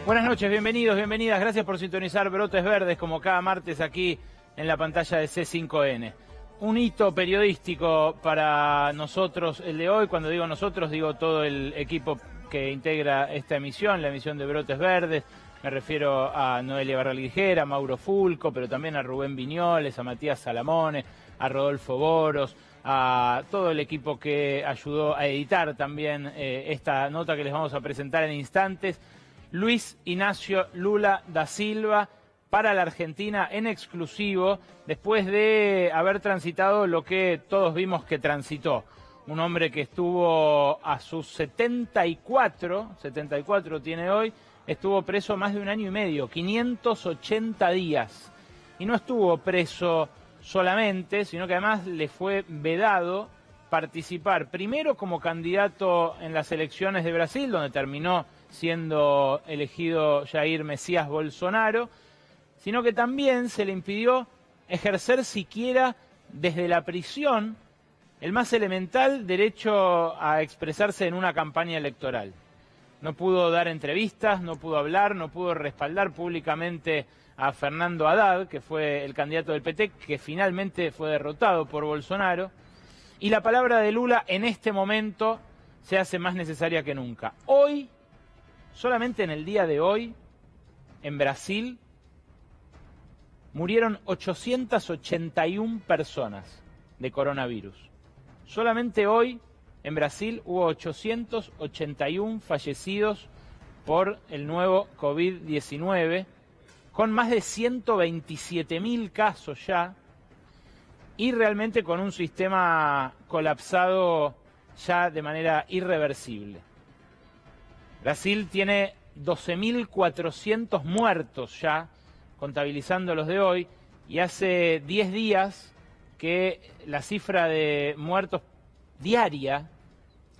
Buenas noches, bienvenidos, bienvenidas. Gracias por sintonizar Brotes Verdes como cada martes aquí en la pantalla de C5N. Un hito periodístico para nosotros el de hoy. Cuando digo nosotros, digo todo el equipo que integra esta emisión, la emisión de Brotes Verdes. Me refiero a Noelia Barral-Guijera, a Mauro Fulco, pero también a Rubén Viñoles, a Matías Salamone, a Rodolfo Boros, a todo el equipo que ayudó a editar también esta nota que les vamos a presentar en instantes. Luis Ignacio Lula da Silva para la Argentina en exclusivo, después de haber transitado lo que todos vimos que transitó. Un hombre que estuvo a sus 74 tiene hoy, estuvo preso más de un año y medio, 580 días. Y no estuvo preso solamente, sino que además le fue vedado participar primero como candidato en las elecciones de Brasil, donde terminó siendo elegido Jair Mesías Bolsonaro, sino que también se le impidió ejercer siquiera desde la prisión el más elemental derecho a expresarse en una campaña electoral. No pudo dar entrevistas, no pudo hablar, no pudo respaldar públicamente a Fernando Haddad, que fue el candidato del PT, que finalmente fue derrotado por Bolsonaro. Y la palabra de Lula en este momento se hace más necesaria que nunca. Hoy, solamente en el día de hoy, en Brasil, murieron 881 personas de coronavirus. Solamente hoy, en Brasil, hubo 881 fallecidos por el nuevo COVID-19, con más de 127.000 casos ya, y realmente con un sistema colapsado ya de manera irreversible. Brasil tiene 12.400 muertos ya, contabilizando los de hoy, y hace 10 días que la cifra de muertos diaria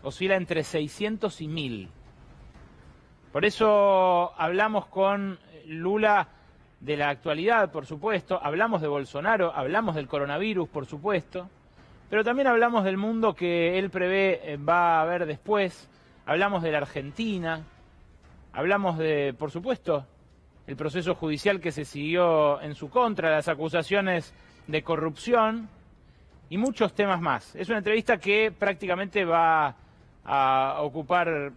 oscila entre 600 y 1.000. Por eso hablamos con Lula de la actualidad, por supuesto, hablamos de Bolsonaro, hablamos del coronavirus, por supuesto, pero también hablamos del mundo que él prevé va a haber después, hablamos de la Argentina, hablamos de, por supuesto, el proceso judicial que se siguió en su contra, las acusaciones de corrupción y muchos temas más. Es una entrevista que prácticamente va a ocupar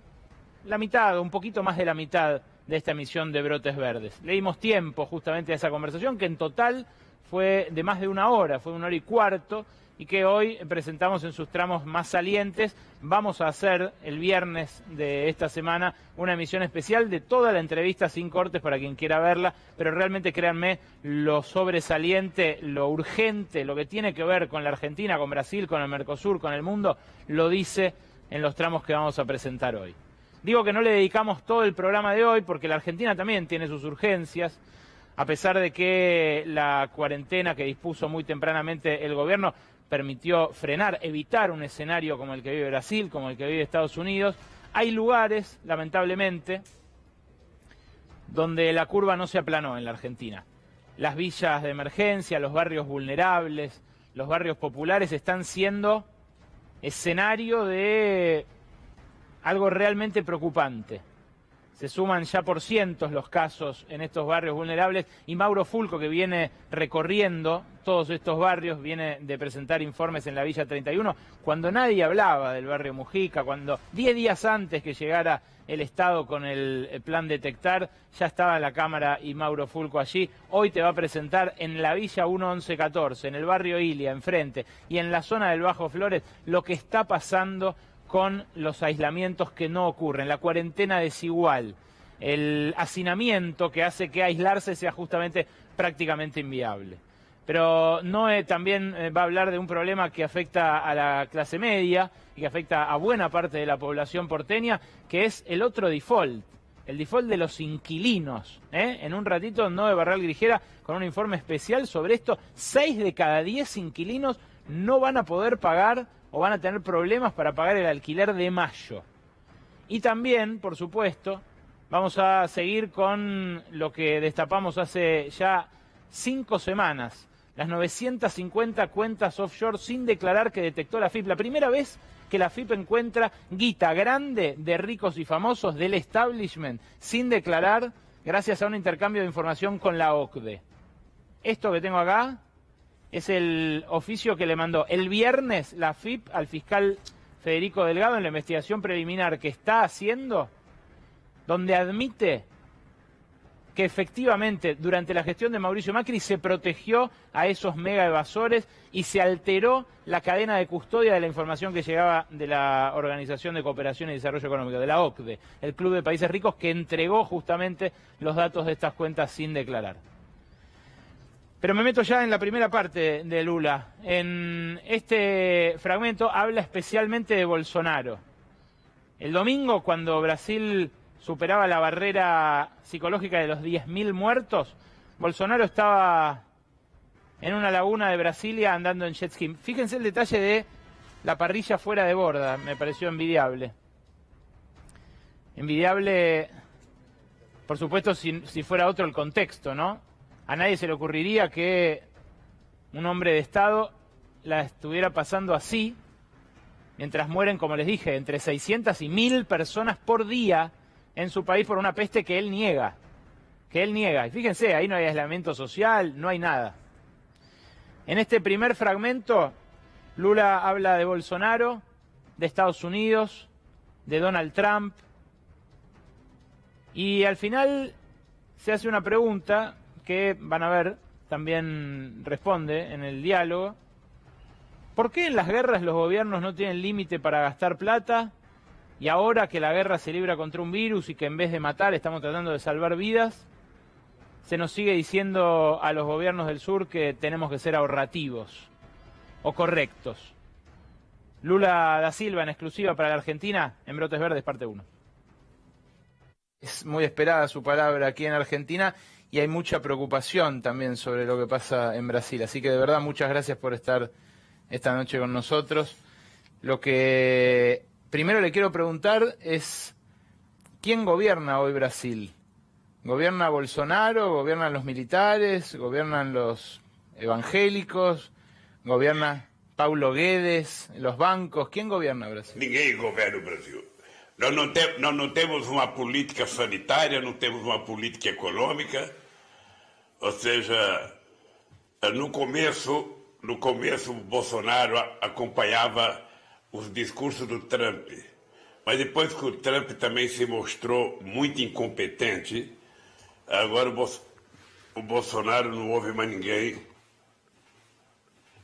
la mitad, un poquito más de la mitad de esta emisión de Brotes Verdes. Le dimos tiempo justamente a esa conversación, que en total fue de más de una hora, fue 1 hora y cuarto, y que hoy presentamos en sus tramos más salientes. Vamos a hacer el viernes de esta semana una emisión especial de toda la entrevista sin cortes para quien quiera verla, pero realmente créanme, lo sobresaliente, lo urgente, lo que tiene que ver con la Argentina, con Brasil, con el Mercosur, con el mundo, lo dice en los tramos que vamos a presentar hoy. Digo que no le dedicamos todo el programa de hoy porque la Argentina también tiene sus urgencias, a pesar de que la cuarentena que dispuso muy tempranamente el gobierno permitió frenar, evitar un escenario como el que vive Brasil, como el que vive Estados Unidos. Hay lugares, lamentablemente, donde la curva no se aplanó en la Argentina. Las villas de emergencia, los barrios vulnerables, los barrios populares están siendo escenario de algo realmente preocupante. Se suman ya por cientos los casos en estos barrios vulnerables y Mauro Fulco, que viene recorriendo todos estos barrios, viene de presentar informes en la Villa 31, cuando nadie hablaba del barrio Mujica, cuando 10 días antes que llegara el Estado con el plan Detectar, ya estaba la Cámara y Mauro Fulco allí. Hoy te va a presentar en la Villa 1114, en el barrio Ilia, enfrente, y en la zona del Bajo Flores, lo que está pasando con los aislamientos que no ocurren, la cuarentena desigual, el hacinamiento que hace que aislarse sea justamente prácticamente inviable. Pero Noé también va a hablar de un problema que afecta a la clase media y que afecta a buena parte de la población porteña, que es el otro default, el default de los inquilinos. En un ratito Noé Barral-Guijera con un informe especial sobre esto. 6 de cada 10 inquilinos no van a poder pagar o van a tener problemas para pagar el alquiler de mayo. Y también, por supuesto, vamos a seguir con lo que destapamos hace ya 5 semanas. Las 950 cuentas offshore sin declarar que detectó la AFIP. La primera vez que la AFIP encuentra guita grande de ricos y famosos del establishment sin declarar gracias a un intercambio de información con la OCDE. Esto que tengo acá es el oficio que le mandó el viernes la AFIP al fiscal Federico Delgado en la investigación preliminar que está haciendo, donde admite que efectivamente durante la gestión de Mauricio Macri se protegió a esos mega evasores y se alteró la cadena de custodia de la información que llegaba de la Organización de Cooperación y Desarrollo Económico, de la OCDE, el Club de Países Ricos, que entregó justamente los datos de estas cuentas sin declarar. Pero me meto ya en la primera parte de Lula. En este fragmento habla especialmente de Bolsonaro. El domingo, cuando Brasil superaba la barrera psicológica de los 10.000 muertos, Bolsonaro estaba en una laguna de Brasilia andando en jet ski. Fíjense el detalle de la parrilla fuera de borda, me pareció envidiable. Envidiable, por supuesto, si fuera otro el contexto, ¿no? A nadie se le ocurriría que un hombre de Estado la estuviera pasando así, mientras mueren, como les dije, entre 600 y 1.000 personas por día en su país por una peste que él niega. Y fíjense, ahí no hay aislamiento social, no hay nada. En este primer fragmento, Lula habla de Bolsonaro, de Estados Unidos, de Donald Trump, y al final se hace una pregunta que, van a ver, también responde en el diálogo. ¿Por qué en las guerras los gobiernos no tienen límite para gastar plata? Y ahora que la guerra se libra contra un virus y que en vez de matar estamos tratando de salvar vidas, se nos sigue diciendo a los gobiernos del sur que tenemos que ser ahorrativos o correctos. Lula da Silva en exclusiva para la Argentina en Brotes Verdes, parte 1. Es muy esperada su palabra aquí en Argentina y hay mucha preocupación también sobre lo que pasa en Brasil. Así que de verdad muchas gracias por estar esta noche con nosotros. Lo que primero le quiero preguntar es, ¿quién gobierna hoy Brasil? ¿Gobierna Bolsonaro? ¿Gobiernan los militares? ¿Gobiernan los evangélicos? ¿Gobierna Paulo Guedes? ¿Los bancos? ¿Quién gobierna Brasil? Ninguém governa o Brasil. Nós não temos uma política sanitária, não temos uma política econômica. Ou seja, no começo Bolsonaro acompanhava os discursos do Trump. Mas depois que o Trump também se mostrou muito incompetente, agora o Bolsonaro não ouve mais ninguém.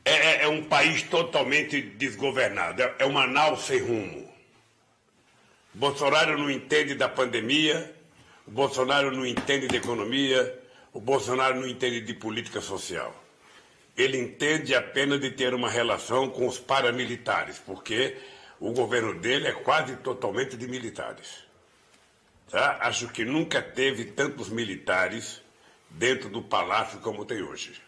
É um país totalmente desgovernado, é uma nau sem rumo. O Bolsonaro não entende da pandemia, o Bolsonaro não entende de economia, o Bolsonaro não entende de política social. Ele entende apenas de ter uma relação com os paramilitares, porque o governo dele é quase totalmente de militares. Tá? Acho que nunca teve tantos militares dentro do palácio como tem hoje.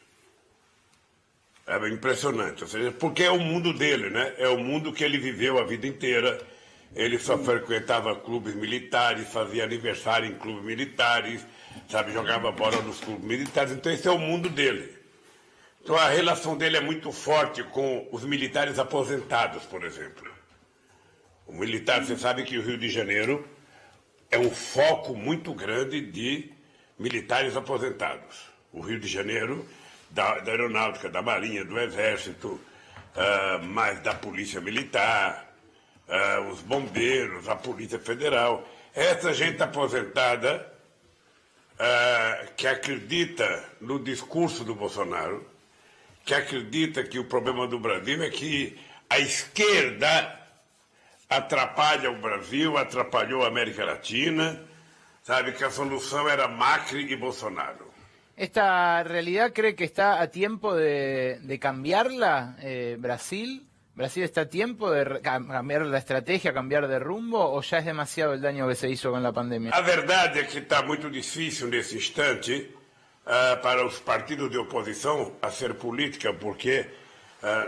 É impressionante, ou seja, porque é o mundo dele, né? É o mundo que ele viveu a vida inteira. Ele só frequentava clubes militares, fazia aniversário em clubes militares, sabe, jogava bola nos clubes militares. Então esse é o mundo dele. Então a relação dele é muito forte com os militares aposentados, por exemplo. O militar, você sabe que o Rio de Janeiro é um foco muito grande de militares aposentados. O Rio de Janeiro, da aeronáutica, da marinha, do exército, mas da polícia militar, os bombeiros, a polícia federal. Essa gente aposentada que acredita no discurso do Bolsonaro, que acredita que o problema do Brasil é que a esquerda atrapalha o Brasil, atrapalhou a América Latina, sabe, que a solução era Macri e Bolsonaro. ¿Esta realidad cree que está a tiempo de cambiarla, Brasil? ¿Brasil está a tiempo de cambiar la estrategia, cambiar de rumbo, o ya es demasiado el daño que se hizo con la pandemia? A verdade é que está muito difícil nesse instante para os partidos de oposição fazer política, porque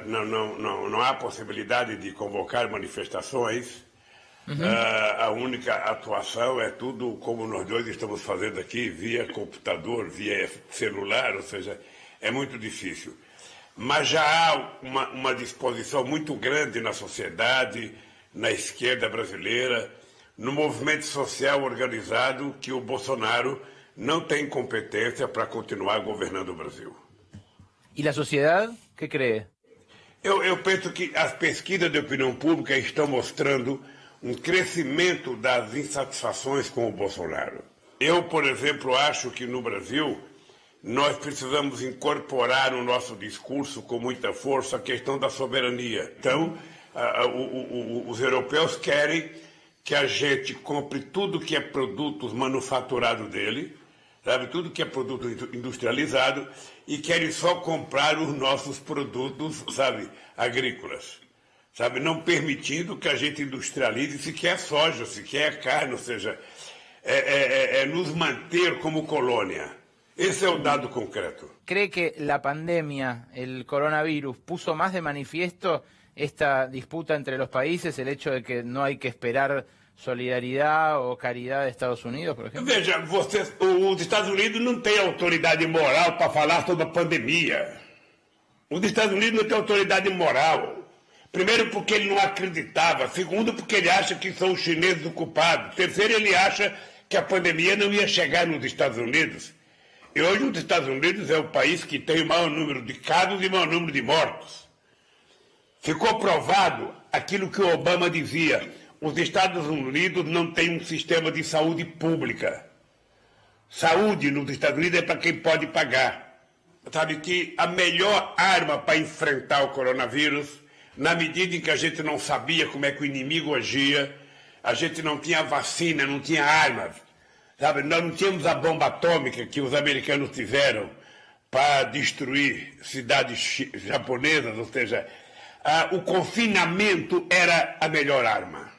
não há possibilidade de convocar manifestações. A única atuação é tudo como nós dois estamos fazendo aqui, via computador, via celular, ou seja, é muito difícil. mas já há uma disposição muito grande na sociedade, na esquerda brasileira, no movimento social organizado, que o Bolsonaro não tem competência para continuar governando o Brasil. E a sociedade, o que crê? Eu penso que as pesquisas de opinião pública estão mostrando um crescimento das insatisfações com o Bolsonaro. Eu, por exemplo, acho que no Brasil nós precisamos incorporar no nosso discurso com muita força a questão da soberania. Então, os europeus querem que a gente compre tudo que é produtos manufaturados dele, sabe, tudo que é produto industrializado, e querem só comprar os nossos produtos, sabe, agrícolas. Sabe, não permitindo que a gente industrialize sequer soja, sequer carne, ou seja, nos manter como colônia. Ese es un dato concreto. ¿Cree que la pandemia, el coronavirus, puso más de manifiesto esta disputa entre los países, el hecho de que no hay que esperar solidaridad o caridad de Estados Unidos, por ejemplo? Veja, os Estados Unidos não têm autoridade moral para falar sobre a pandemia. Os Estados Unidos não têm autoridade moral. Primeiro, porque ele não acreditava. Segundo, porque ele acha que são os chineses o culpado. Terceiro, ele acha que a pandemia não ia chegar nos Estados Unidos. E hoje os Estados Unidos é o país que tem o maior número de casos e o maior número de mortos. Ficou provado aquilo que o Obama dizia: os Estados Unidos não têm um sistema de saúde pública. Saúde nos Estados Unidos é para quem pode pagar. Sabe que a melhor arma para enfrentar o coronavírus, na medida em que a gente não sabia como é que o inimigo agia, a gente não tinha vacina, não tinha armas. Sabe, nós não tínhamos a bomba atômica que os americanos tiveram para destruir cidades japonesas, ou seja, o confinamento era a melhor arma.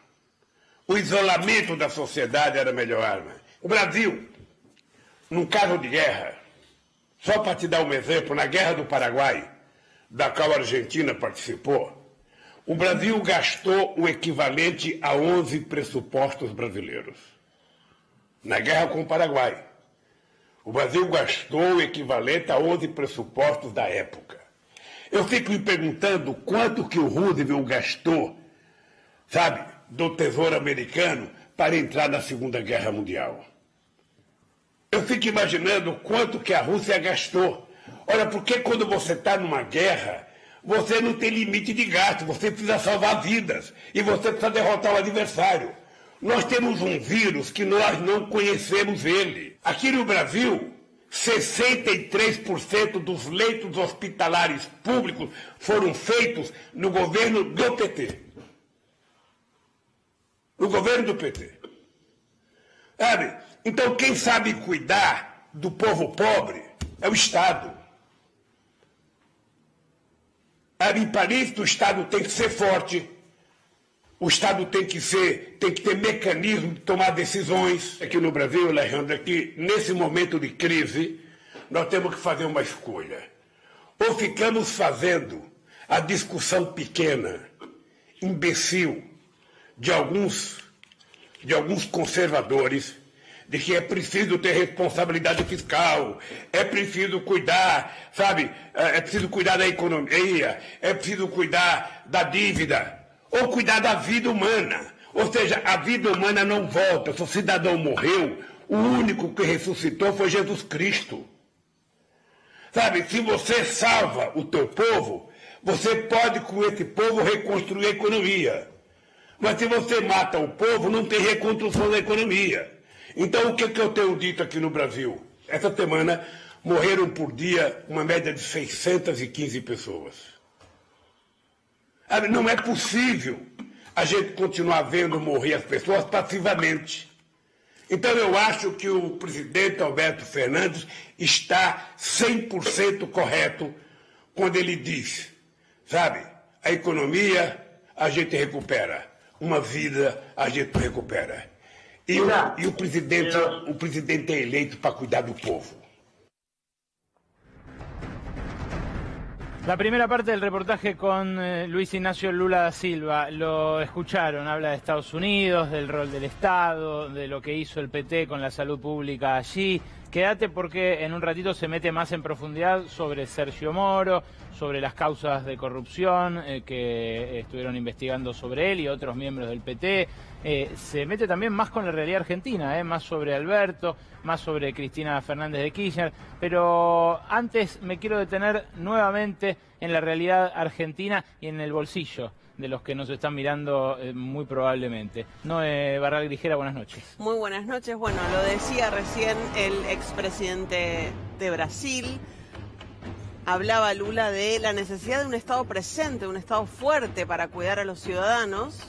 O isolamento da sociedade era a melhor arma. O Brasil, num caso de guerra, só para te dar um exemplo, na Guerra do Paraguai, da qual a Argentina participou, o Brasil gastou o equivalente a 11 pressupostos brasileiros. Na guerra com o Paraguai, o Brasil gastou o equivalente a 11 pressupostos da época. Eu fico me perguntando quanto que o Roosevelt gastou, sabe, do Tesouro Americano para entrar na Segunda Guerra Mundial. Eu fico imaginando quanto que a Rússia gastou. Olha, porque quando você está numa guerra, você não tem limite de gasto, você precisa salvar vidas e você precisa derrotar o adversário. Nós temos um vírus que nós não conhecemos ele. Aqui no Brasil, 63% dos leitos hospitalares públicos foram feitos no governo do PT. No governo do PT. Sabe? Então, quem sabe cuidar do povo pobre é o Estado. Sabe? Em Paris, o Estado tem que ser forte. O Estado tem que ter mecanismo de tomar decisões. Aqui no Brasil, Alejandro, que nesse momento de crise, nós temos que fazer uma escolha. Ou ficamos fazendo a discussão pequena, imbecil, de alguns conservadores, de que é preciso ter responsabilidade fiscal, é preciso cuidar, sabe, é preciso cuidar da economia, é preciso cuidar da dívida, ou cuidar da vida humana. Ou seja, a vida humana não volta. Se o cidadão morreu, o único que ressuscitou foi Jesus Cristo. Sabe, se você salva o teu povo, você pode com esse povo reconstruir a economia. Mas se você mata o povo, não tem reconstrução da economia. Então, o que eu tenho dito aqui no Brasil? Essa semana morreram por dia uma média de 615 pessoas. Não é possível a gente continuar vendo morrer as pessoas passivamente. Então eu acho que o presidente Alberto Fernandes está 100% correto quando ele diz, sabe, a economia a gente recupera, uma vida a gente recupera. E o presidente é eleito para cuidar do povo. La primera parte del reportaje con Luis Ignacio Lula da Silva. Lo escucharon, habla de Estados Unidos, del rol del Estado, de lo que hizo el PT con la salud pública allí. Quédate porque en un ratito se mete más en profundidad sobre Sergio Moro, sobre las causas de corrupción que estuvieron investigando sobre él y otros miembros del PT. Se mete también más con la realidad argentina, más sobre Alberto, más sobre Cristina Fernández de Kirchner. Pero antes me quiero detener nuevamente en la realidad argentina y en el bolsillo de los que nos están mirando muy probablemente. Noé Barral Grijera, buenas noches. Muy buenas noches. Bueno, lo decía recién el expresidente de Brasil. Hablaba Lula de la necesidad de un Estado presente, un Estado fuerte para cuidar a los ciudadanos.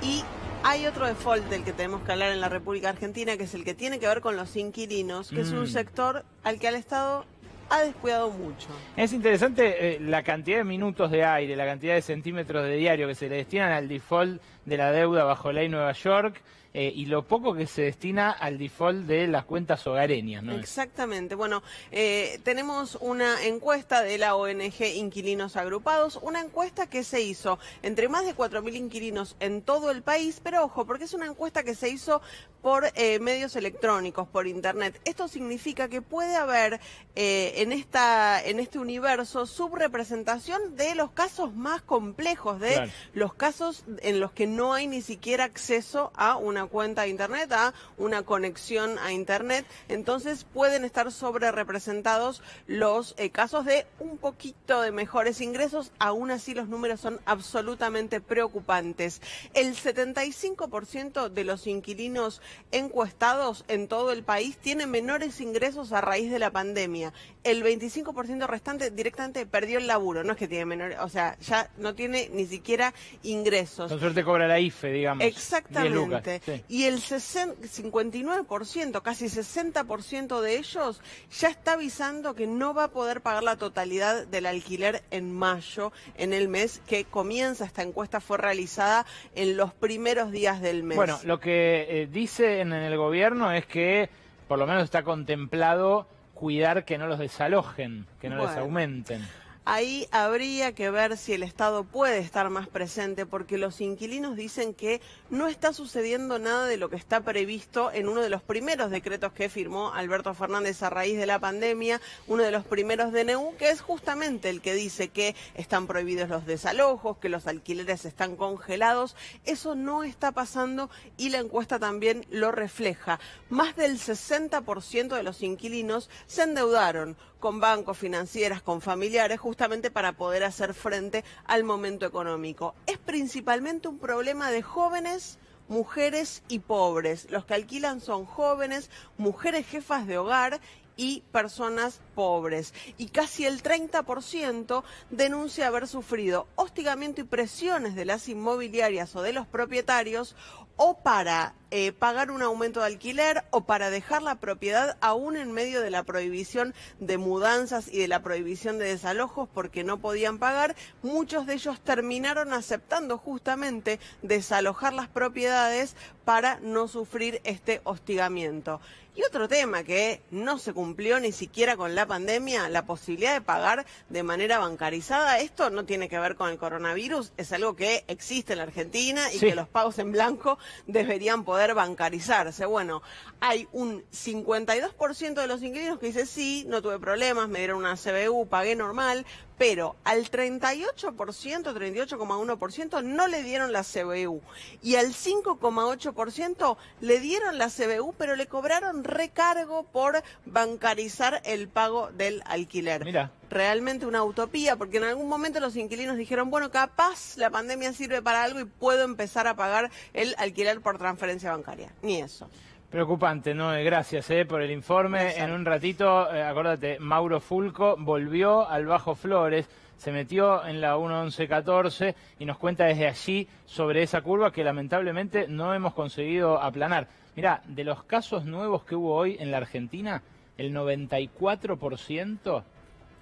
Y hay otro default del que tenemos que hablar en la República Argentina, que es el que tiene que ver con los inquilinos, que es un sector al que al Estado ha descuidado mucho. Es interesante la cantidad de minutos de aire, la cantidad de centímetros de diario que se le destinan al default de la deuda bajo ley Nueva York y lo poco que se destina al default de las cuentas hogareñas, ¿no? Exactamente. Bueno, tenemos una encuesta de la ONG Inquilinos Agrupados, una encuesta que se hizo entre más de 4.000 inquilinos en todo el país, pero ojo, porque es una encuesta que se hizo por medios electrónicos, por internet. Esto significa que puede haber en este universo subrepresentación de los casos más complejos, de los casos en los que no hay ni siquiera acceso a una cuenta de internet, a una conexión a internet. Entonces pueden estar sobrerepresentados los casos de un poquito de mejores ingresos. Aún así los números son absolutamente preocupantes. El 75% de los inquilinos encuestados en todo el país tienen menores ingresos a raíz de la pandemia. El 25% restante directamente perdió el laburo. No es que tiene menores, o sea, ya no tiene ni siquiera ingresos. Con suerte cobra la IFE, digamos. Exactamente. Sí. Y el 59%, casi 60% de ellos ya está avisando que no va a poder pagar la totalidad del alquiler en mayo, en el mes que comienza. Esta encuesta fue realizada en los primeros días del mes. Bueno, lo que dice en el gobierno es que por lo menos está contemplado cuidar que no los desalojen, que no les aumenten. Ahí habría que ver si el Estado puede estar más presente, porque los inquilinos dicen que no está sucediendo nada de lo que está previsto en uno de los primeros decretos que firmó Alberto Fernández a raíz de la pandemia, uno de los primeros DNU, que es justamente el que dice que están prohibidos los desalojos, que los alquileres están congelados. Eso no está pasando y la encuesta también lo refleja. Más del 60% de los inquilinos se endeudaron con bancos, financieras, con familiares, justamente para poder hacer frente al momento económico. Es principalmente un problema de jóvenes, mujeres y pobres. Los que alquilan son jóvenes, mujeres jefas de hogar y personas pobres. Y casi el 30% denuncia haber sufrido hostigamiento y presiones de las inmobiliarias o de los propietarios, o para pagar un aumento de alquiler o para dejar la propiedad aún en medio de la prohibición de mudanzas y de la prohibición de desalojos porque no podían pagar. Muchos de ellos terminaron aceptando justamente desalojar las propiedades para no sufrir este hostigamiento. Y otro tema que no se cumplió ni siquiera con la pandemia, la posibilidad de pagar de manera bancarizada. Esto no tiene que ver con el coronavirus, es algo que existe en la Argentina y que los pagos en blanco deberían poder bancarizarse. Bueno, hay un 52% de los inquilinos que dice sí, no tuve problemas, me dieron una CBU, pagué normal, pero al 38%, 38,1% no le dieron la CBU y al 5,8% le dieron la CBU, pero le cobraron recargo por bancarizar el pago del alquiler. Mira. Realmente una utopía, porque en algún momento los inquilinos dijeron, bueno, capaz la pandemia sirve para algo y puedo empezar a pagar el alquiler por transferencia bancaria. Ni eso. Preocupante, ¿no? Gracias por el informe. Gracias. En un ratito, acuérdate, Mauro Fulco volvió al Bajo Flores, se metió en la 1114 y nos cuenta desde allí sobre esa curva que lamentablemente no hemos conseguido aplanar. Mirá, de los casos nuevos que hubo hoy en la Argentina, el 94%,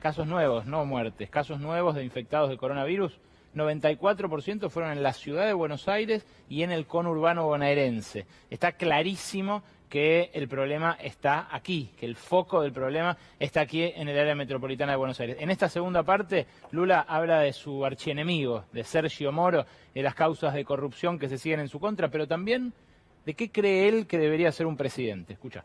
casos nuevos, no muertes, casos nuevos de infectados de coronavirus, 94% fueron en la ciudad de Buenos Aires y en el conurbano bonaerense. Está clarísimo que el problema está aquí, que el foco del problema está aquí en el área metropolitana de Buenos Aires. En esta segunda parte, Lula habla de su archienemigo, de Sergio Moro, de las causas de corrupción que se siguen en su contra, pero también de qué cree él que debería ser un presidente. Escucha.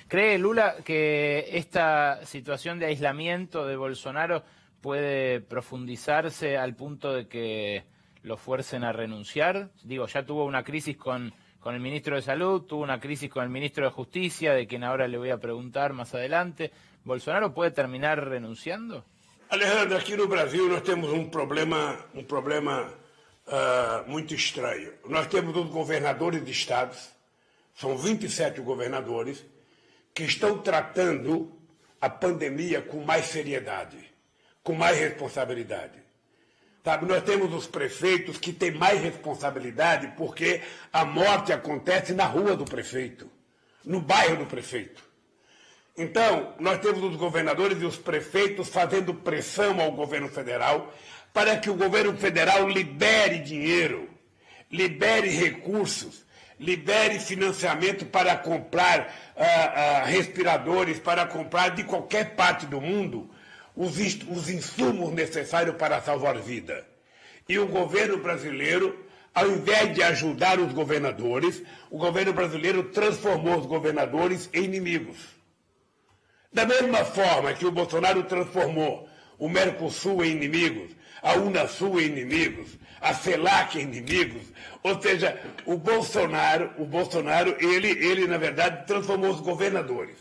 ¿Cree Lula que esta situación de aislamiento de Bolsonaro puede profundizarse al punto de que lo fuercen a renunciar? Digo, ya tuvo una crisis con el ministro de Salud, tuvo una crisis con el ministro de Justicia, de quien ahora le voy a preguntar más adelante. ¿Bolsonaro puede terminar renunciando? Alejandro, aqui no Brasil nós temos um problema muito estranho. Nós temos os governadores de estados, são 27 governadores, que estão tratando a pandemia com mais seriedade, com mais responsabilidade. Sabe, nós temos os prefeitos que têm mais responsabilidade porque a morte acontece na rua do prefeito, no bairro do prefeito. Então, nós temos os governadores e os prefeitos fazendo pressão ao governo federal para que o governo federal libere dinheiro, libere recursos, libere financiamento para comprar respiradores, para comprar de qualquer parte do mundo os insumos necessários para salvar vida. E o governo brasileiro, ao invés de ajudar os governadores, o governo brasileiro transformou os governadores em inimigos. Da mesma forma que o Bolsonaro transformou o Mercosul em inimigos, a Unasul em inimigos, a CELAC em inimigos, ou seja, o Bolsonaro, ele na verdade transformou os governadores.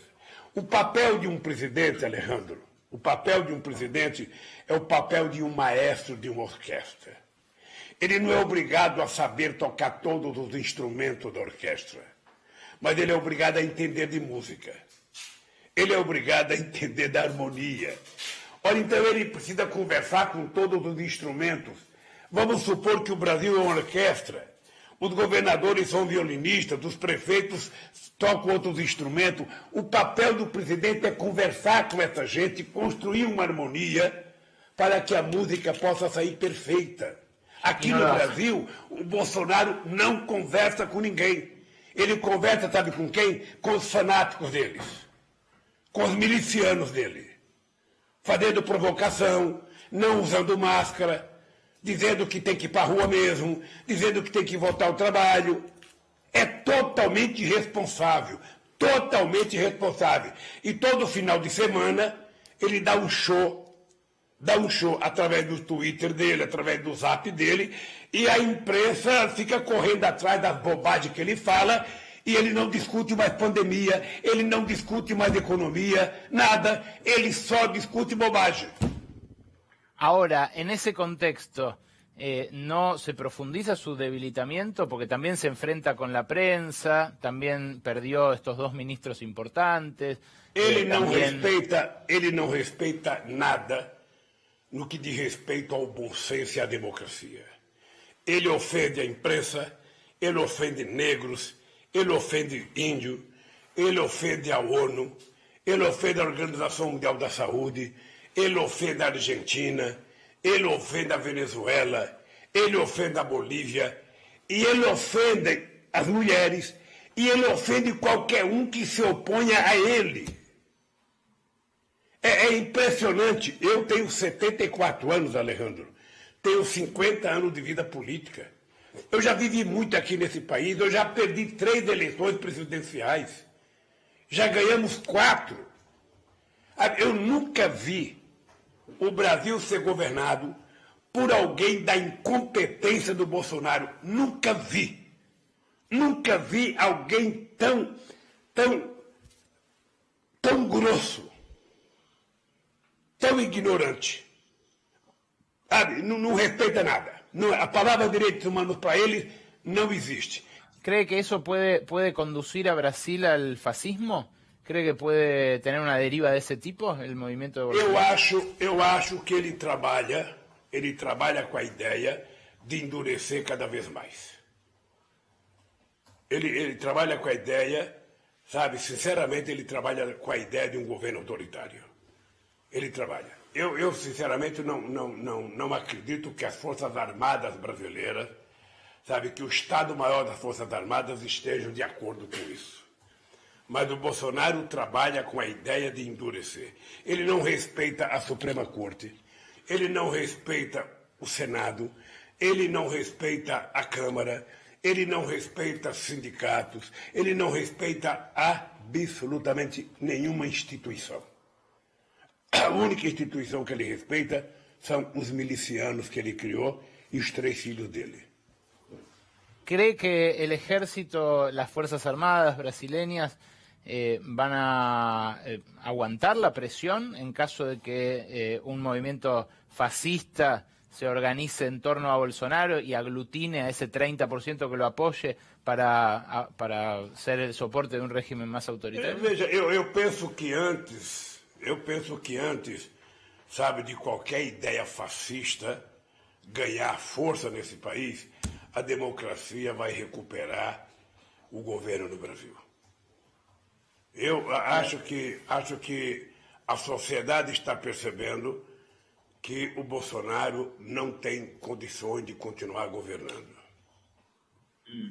O papel de um presidente, Alejandro, o papel de um presidente é o papel de um maestro de uma orquestra. Ele não é obrigado a saber tocar todos os instrumentos da orquestra, mas ele é obrigado a entender de música. Ele é obrigado a entender da harmonia. Olha, então ele precisa conversar com todos os instrumentos. Vamos supor que o Brasil é uma orquestra. Os governadores são violinistas, os prefeitos tocam outros instrumentos. O papel do presidente é conversar com essa gente, construir uma harmonia para que a música possa sair perfeita. Aqui no Brasil, o Bolsonaro não conversa com ninguém. Ele conversa, sabe com quem? Com os fanáticos deles, com os milicianos dele, fazendo provocação, não usando máscara, dizendo que tem que ir para a rua mesmo, dizendo que tem que voltar ao trabalho. É totalmente irresponsável, totalmente irresponsável. E todo final de semana ele dá um show através do Twitter dele, através do Zap dele, e a imprensa fica correndo atrás das bobagens que ele fala, e ele não discute mais pandemia, ele não discute mais economia, nada, ele só discute bobagem. Ahora, en ese contexto, ¿no se profundiza su debilitamiento? Porque también se enfrenta con la prensa, también perdió estos dos ministros importantes. Ele não respeita nada no que diz respeito ao bom senso e à democracia. Ele ofende a imprensa, ele ofende negros, ele ofende índio, ele ofende a ONU, ele ofende a Organização Mundial da Saúde, ele ofende a Argentina, ele ofende a Venezuela, ele ofende a Bolívia, e ele ofende as mulheres, e ele ofende qualquer um que se oponha a ele. É impressionante. Eu tenho 74 anos, Alejandro. Tenho 50 anos de vida política. Eu já vivi muito aqui nesse país, eu já perdi 3 eleições presidenciais. Já ganhamos 4. Eu nunca vi o Brasil ser governado por alguém da incompetência do Bolsonaro. Nunca vi. Nunca vi alguém tão grosso, tão ignorante. Não respeita nada. A palavra direitos humanos para ele não existe. ¿Cree que eso puede conducir a Brasil al fascismo? ¿Cree que puede tener una deriva de ese tipo, el movimiento de Bolsonaro? Eu acho que ele trabalha com a ideia de endurecer cada vez mais. Ele trabalha com a ideia, sabe, sinceramente, ele trabalha com a ideia de um governo autoritário. Ele trabalha. Eu sinceramente, não acredito que as Forças Armadas brasileiras, sabe, que o Estado-Maior das Forças Armadas estejam de acordo com isso. Mas o Bolsonaro trabalha com a ideia de endurecer. Ele não respeita a Suprema Corte, ele não respeita o Senado, ele não respeita a Câmara, ele não respeita sindicatos, ele não respeita absolutamente nenhuma instituição. A única instituição que ele respeita são os milicianos que ele criou y os 3 filhos dele. ¿Cree que el ejército, las Fuerzas Armadas brasileñas van a aguantar la presión en caso de que un movimiento fascista se organice en torno a Bolsonaro y aglutine a ese 30% que lo apoye para ser el soporte de un régimen más autoritario? Veja, eu penso que antes, sabe, de qualquer ideia fascista ganhar força nesse país, a democracia vai recuperar o governo no Brasil. Eu acho que a sociedade está percebendo que o Bolsonaro não tem condições de continuar governando.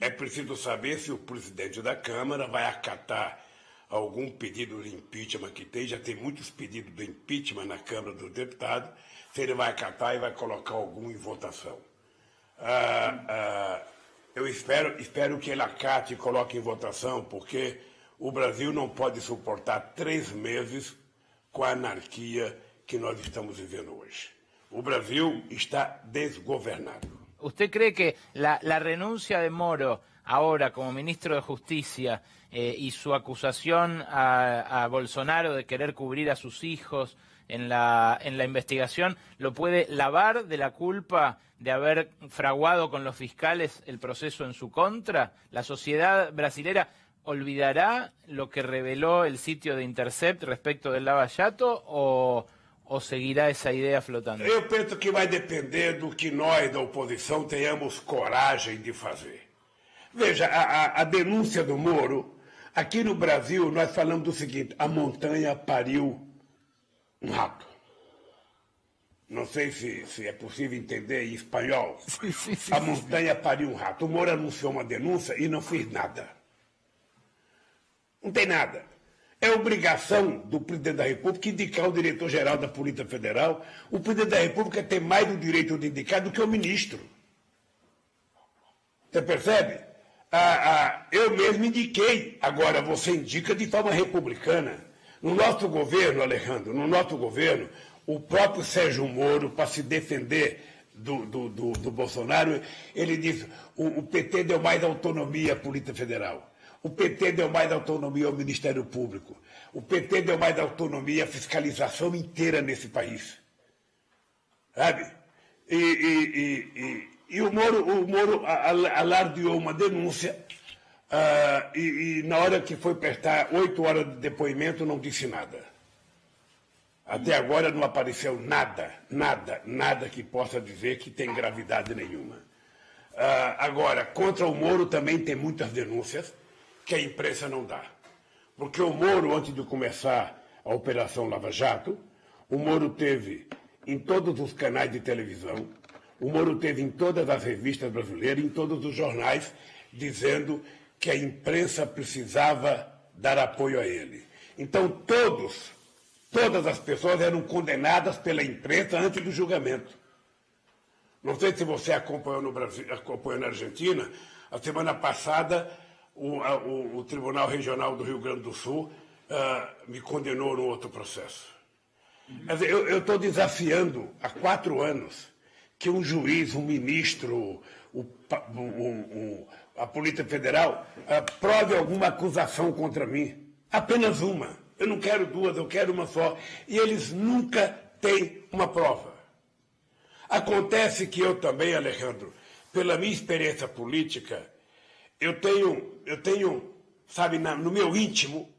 É preciso saber se o presidente da Câmara vai acatar algum pedido de impeachment que tem, já tem muitos pedidos de impeachment na Câmara dos Deputados, se ele vai acatar e vai colocar algum em votação. Eu espero que ele acate e coloque em votação, porque o Brasil não pode suportar 3 meses com a anarquia que nós estamos vivendo hoje. O Brasil está desgovernado. ¿Usted cree que la renuncia de Moro ahora como ministro de Justicia y su acusación a Bolsonaro de querer cubrir a sus hijos en la investigación lo puede lavar de la culpa de haber fraguado con los fiscales el proceso en su contra? ¿La sociedad brasilera olvidará lo que reveló el sitio de Intercept respecto del Lava Jato o seguirá essa ideia flotando? Eu penso que vai depender do que nós da oposição tenhamos coragem de fazer. Veja, a denúncia do Moro, aqui no Brasil nós falamos do seguinte: a montanha pariu um rato. Não sei se é possível entender em espanhol. Sim. A montanha pariu um rato. O Moro anunciou uma denúncia e não fez nada. Não tem nada. É obrigação do presidente da República indicar o diretor-geral da Polícia Federal. O presidente da República tem mais o direito de indicar do que o ministro. Você percebe? Eu mesmo indiquei. Agora, você indica de forma republicana. No nosso governo, Alejandro, o próprio Sérgio Moro, para se defender do Bolsonaro, ele disse: o PT deu mais autonomia à Polícia Federal. O PT deu mais autonomia ao Ministério Público. O PT deu mais autonomia à fiscalização inteira nesse país. Sabe? E o Moro alardeou uma denúncia e na hora que foi prestar 8 horas de depoimento não disse nada. Até agora não apareceu nada que possa dizer que tem gravidade nenhuma. Agora, contra o Moro também tem muitas denúncias que a imprensa não dá. Porque o Moro, antes de começar a Operação Lava Jato, o Moro teve em todos os canais de televisão, o Moro teve em todas as revistas brasileiras, em todos os jornais, dizendo que a imprensa precisava dar apoio a ele. Então todas as pessoas eram condenadas pela imprensa antes do julgamento. Não sei se você acompanhou no Brasil, acompanhou na Argentina, a semana passada o Tribunal Regional do Rio Grande do Sul me condenou num outro processo. Mas eu estou desafiando há 4 anos que um juiz, um ministro, a Polícia Federal prove alguma acusação contra mim. Apenas uma. Eu não quero 2, eu quero uma só. E eles nunca têm uma prova. Acontece que eu também, Alejandro, pela minha experiência política, eu tenho, sabe, no meu íntimo,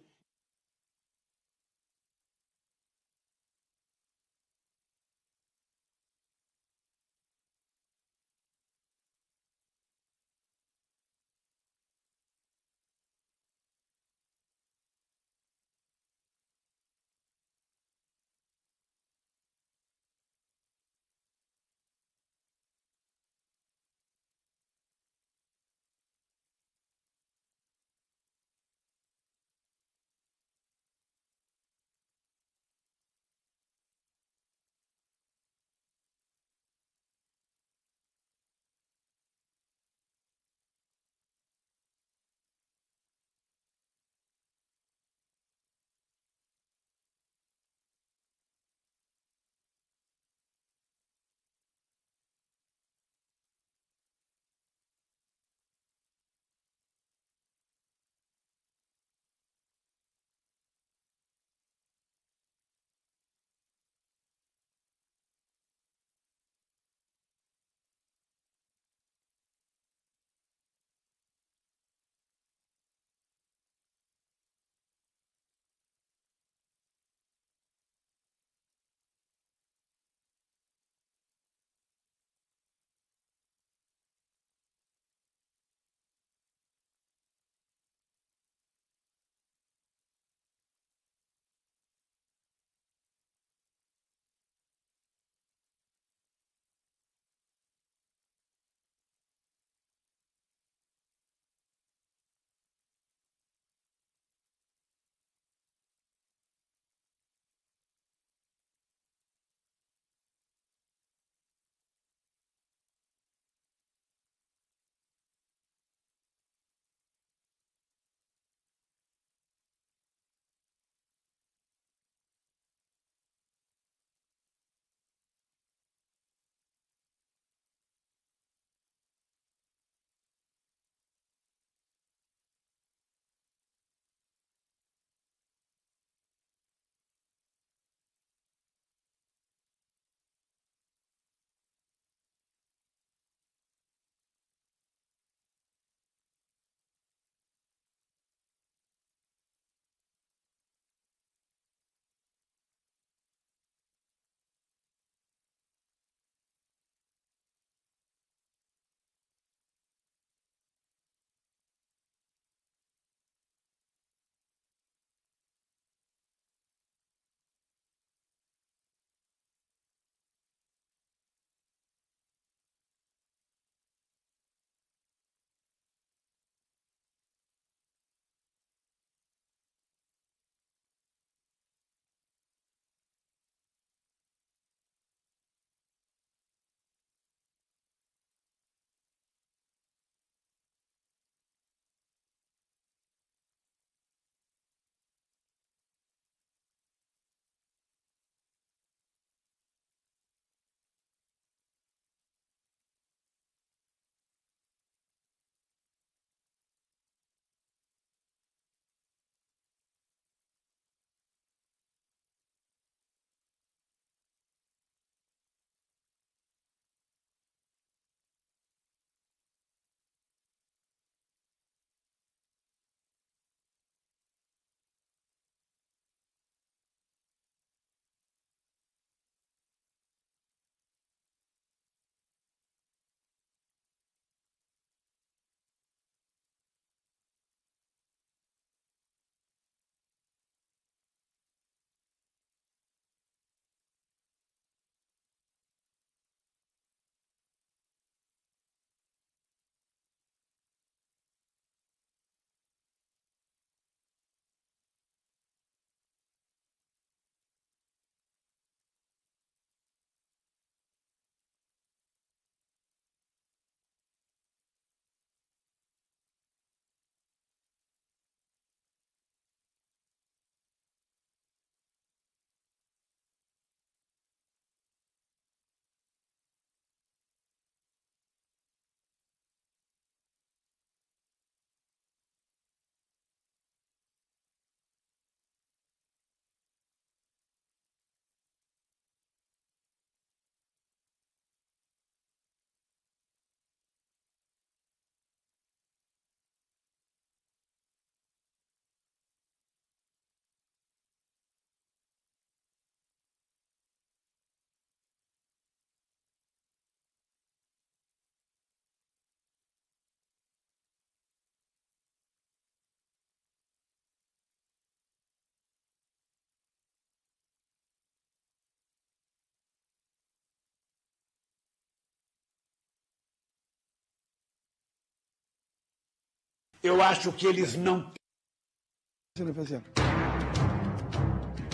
Eu acho que eles não...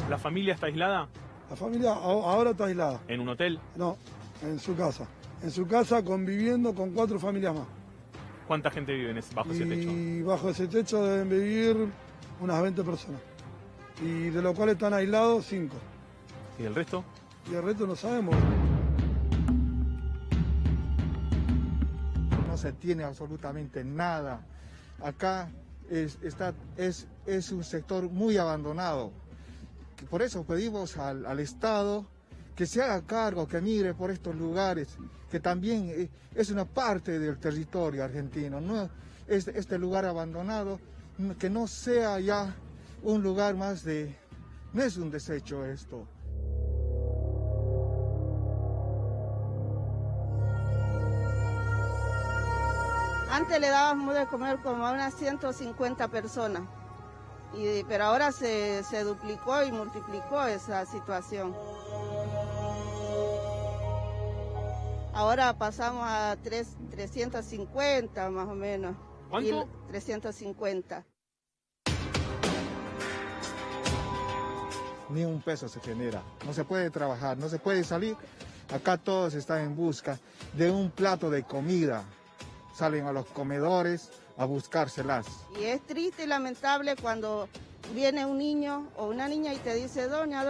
¿La familia está aislada? La familia ahora está aislada. ¿En un hotel? No, en su casa. En su casa conviviendo con 4 familias más. ¿Cuánta gente vive bajo ese techo? Y bajo ese techo deben vivir unas 20 personas. Y de los cuales están aislados 5. ¿Y el resto? Y el resto no sabemos. No se tiene absolutamente nada. Acá es un sector muy abandonado. Por eso pedimos al Estado que se haga cargo, que mire por estos lugares, que también es una parte del territorio argentino, ¿no? Este lugar abandonado, que no sea ya un lugar más de... No es un desecho esto. Antes le dábamos de comer como a unas 150 personas, pero ahora se duplicó y multiplicó esa situación. Ahora pasamos a 350 más o menos. ¿Cuánto? 350. Ni un peso se genera, no se puede trabajar, no se puede salir. Acá todos están en busca de un plato de comida. Salen a los comedores a buscárselas. Y es triste y lamentable cuando viene un niño o una niña y te dice, doña,